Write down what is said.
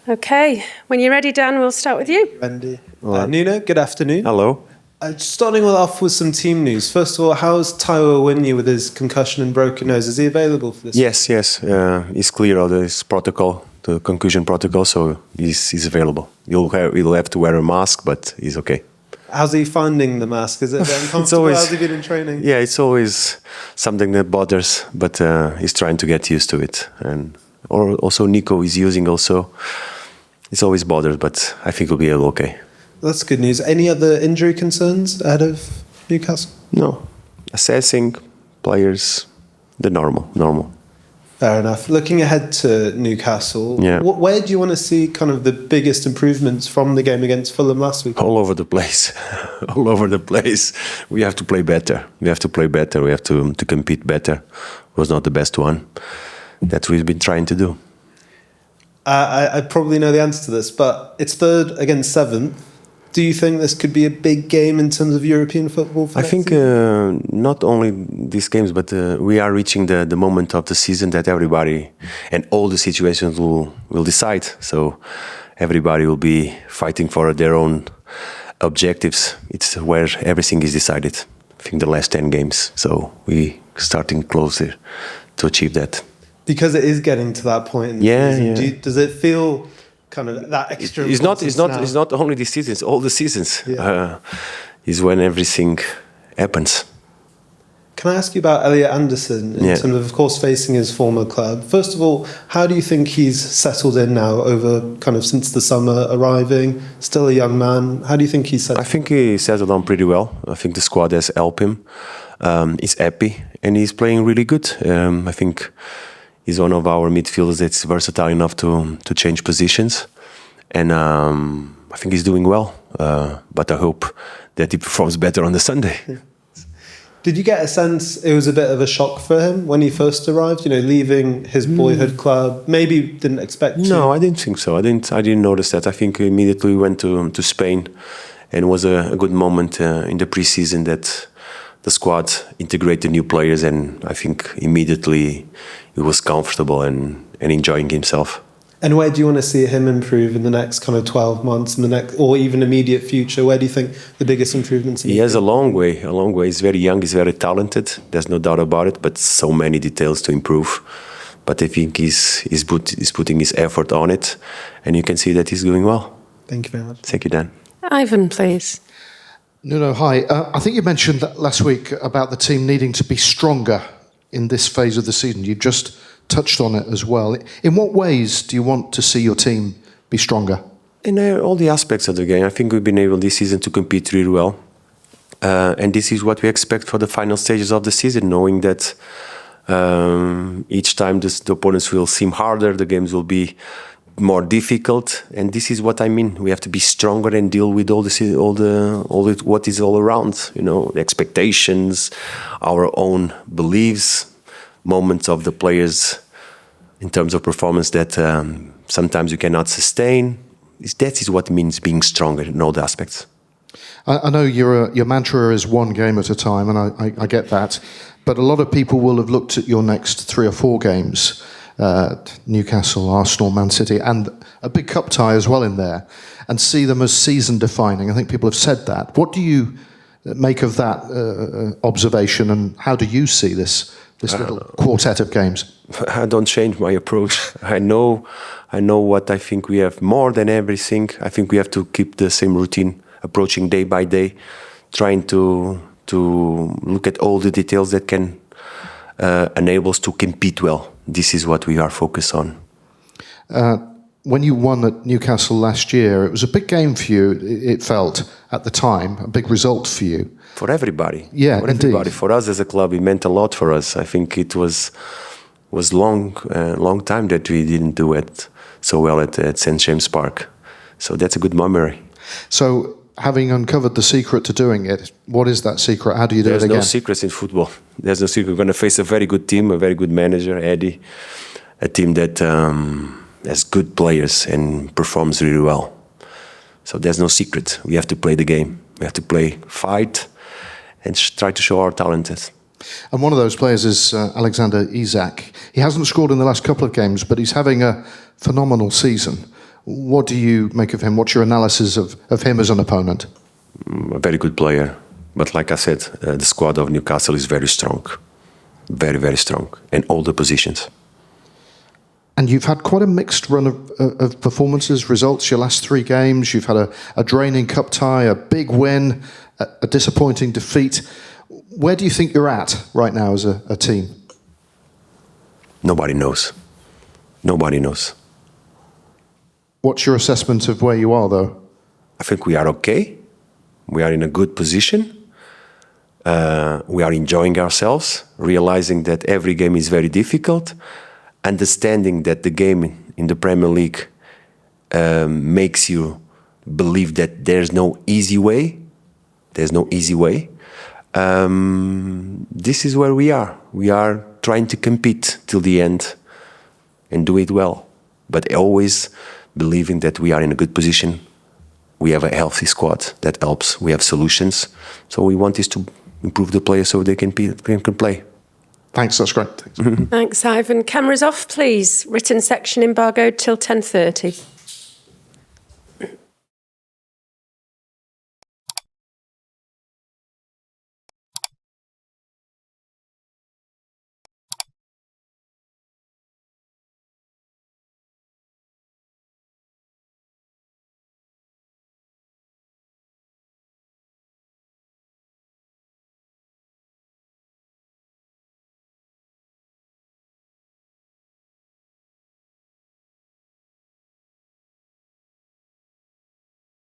Okay, when you're ready, Dan, we'll start with you. Wendy. Nuno, good afternoon. Hello. Starting off with some team news. First of all, how's Taiwo Awoniyi with his concussion and broken nose? Is he available for this? Yes. He's clear of his protocol, the concussion protocol, so he's available. He'll have to wear a mask, but he's okay. How's he finding the mask? Is it uncomfortable? How's he been in training? Yeah, it's always something that bothers, but he's trying to get used to it. And also Nico is using also. It's always bothered, but I think he'll be okay. That's good news. Any other injury concerns out of Newcastle? No. Assessing players, the normal. Fair enough. Looking ahead to Newcastle, where do you want to see kind of the biggest improvements from the game against Fulham last week? All over the place. All over the place. We have to play better. We have to compete better. Was not the best one. That's what we've been trying to do. I probably know the answer to this, but it's 3rd against 7th. Do you think this could be a big game in terms of European football? I think not only these games, but we are reaching the moment of the season that everybody and all the situations will decide. So everybody will be fighting for their own objectives. It's where everything is decided. I think the last 10 games. So we starting closer to achieve that. Because it is getting to that point in the season. Does it feel kind of that extra? It's not only this season. It's all the seasons. Is when everything happens. Can I ask you about Elliot Anderson in terms of course, facing his former club? First of all, how do you think he's settled in now over kind of since the summer arriving? Still a young man. How do you think he's settled? I think he settled on pretty well. I think the squad has helped him. He's happy and he's playing really good. I think he's one of our midfielders that's versatile enough to change positions. And I think he's doing well. But I hope that he performs better on the Sunday. Did you get a sense it was a bit of a shock for him when he first arrived? You know, leaving his boyhood club, maybe didn't expect to. No, I didn't think so. I didn't notice that. I think he immediately went to Spain, and it was a good moment in the preseason that the squad integrated new players, and I think immediately he was comfortable and enjoying himself. And where do you want to see him improve in the next kind of 12 months, in the next, or even immediate future? Where do you think the biggest improvements? He has a long way. He's very young. He's very talented. There's no doubt about it. But so many details to improve. But I think he's putting his effort on it, and you can see that he's doing well. Thank you very much. Thank you, Dan. Ivan, please. Nuno, hi. I think you mentioned last week about the team needing to be stronger in this phase of the season. You just touched on it as well. In what ways do you want to see your team be stronger? In all the aspects of the game. I think we've been able this season to compete really well. And this is what we expect for the final stages of the season, knowing that each time the opponents will seem harder, the games will be more difficult. And this is what I mean. We have to be stronger and deal with what is all around. You know, the expectations, our own beliefs, moments of the players in terms of performance that sometimes you cannot sustain. That is what means being stronger in all the aspects. I know your mantra is one game at a time, and I get that. But a lot of people will have looked at your next 3 or 4 games, Newcastle, Arsenal, Man City, and a big cup tie as well in there, and see them as season-defining. I think people have said that. What do you make of that observation, and how do you see this little quartet of games? I don't change my approach. I know what I think we have more than everything. I think we have to keep the same routine, approaching day by day, trying to look at all the details that can enable us to compete well. This is what we are focused on. When you won at Newcastle last year, it was a big game for you, it felt, at the time, a big result for you. For everybody. Yeah, for indeed. Everybody. For us as a club, it meant a lot for us. I think it was long time that we didn't do it so well at St. James Park. So that's a good memory. So, having uncovered the secret to doing it, what is that secret? How do you do it again? There's no secrets in football. There's no secret. We're going to face a very good team, a very good manager, Eddie. a team that has good players and performs really well. So there's no secret. We have to play the game. We have to play, fight, and try to show our talent. And one of those players is Alexander Isak. He hasn't scored in the last couple of games, but he's having a phenomenal season. What do you make of him? What's your analysis of him as an opponent? A very good player. But like I said, the squad of Newcastle is very strong. Very, very strong. In all the positions. And you've had quite a mixed run of performances, results, your last 3 games. You've had a draining cup tie, a big win, a disappointing defeat. Where do you think you're at right now as a team? Nobody knows. Nobody knows. What's your assessment of where you are, though? I think we are okay. We are in a good position. We are enjoying ourselves, realizing that every game is very difficult, understanding that the game in the Premier League makes you believe that there's no easy way. There's no easy way. This is where we are. We are trying to compete till the end and do it well, but always believing that we are in a good position. We have a healthy squad that helps. We have solutions. So we want is to improve the players so they can play. Thanks, that's great. Thanks. Thanks, Ivan. Cameras off, please. Written section embargoed till 10:30.